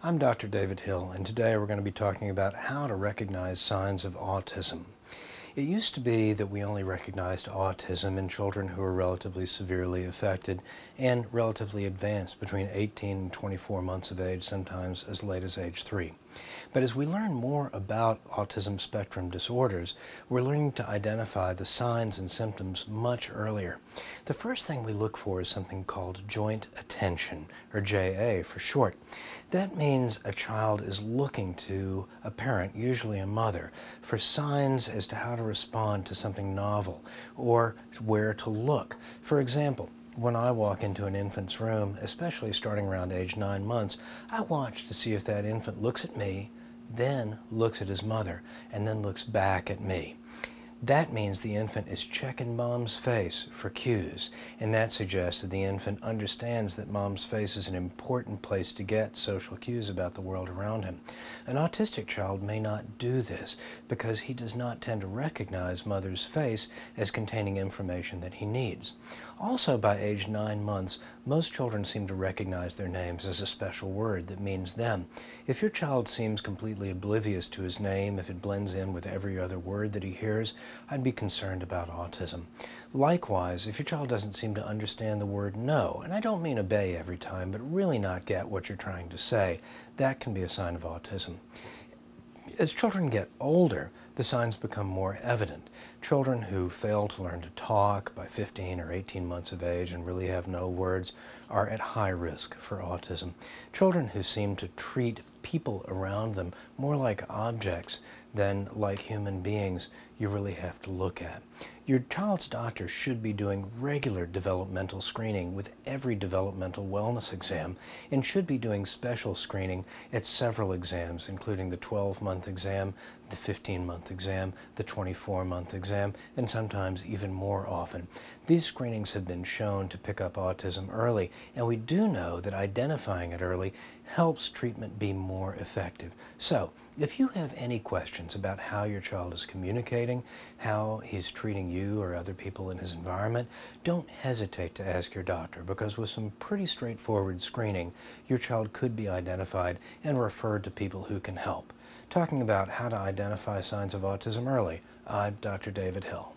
I'm Dr. David Hill, and today we're going to be talking about how to recognize signs of autism. It used to be that we only recognized autism in children who were relatively severely affected and relatively advanced between 18 and 24 months of age, sometimes as late as age 3. But as we learn more about autism spectrum disorders, we're learning to identify the signs and symptoms much earlier. The first thing we look for is something called joint attention, or JA for short. That means a child is looking to a parent, usually a mother, for signs as to how to respond to something novel or where to look. For example, when I walk into an infant's room, especially starting around age 9 months, I watch to see if that infant looks at me, then looks at his mother, and then looks back at me. That means the infant is checking mom's face for cues, and that suggests that the infant understands that mom's face is an important place to get social cues about the world around him. An autistic child may not do this because he does not tend to recognize mother's face as containing information that he needs. Also, by age 9 months, most children seem to recognize their names as a special word that means them. If your child seems completely oblivious to his name, if it blends in with every other word that he hears, I'd be concerned about autism. Likewise, if your child doesn't seem to understand the word no, and I don't mean obey every time, but really not get what you're trying to say, that can be a sign of autism. As children get older, the signs become more evident. Children who fail to learn to talk by 15 or 18 months of age and really have no words are at high risk for autism. Children who seem to treat people around them more like objects than like human beings, you really have to look at. Your child's doctor should be doing regular developmental screening with every developmental wellness exam and should be doing special screening at several exams, including the 12-month exam, the 15-month exam, the 24-month exam, and sometimes even more often. These screenings have been shown to pick up autism early, and we do know that identifying it early helps treatment be more effective. So, if you have any questions about how your child is communicating, how he's treating you or other people in his environment, don't hesitate to ask your doctor, because with some pretty straightforward screening, your child could be identified and referred to people who can help. Talking about how to identify signs of autism early, I'm Dr. David Hill.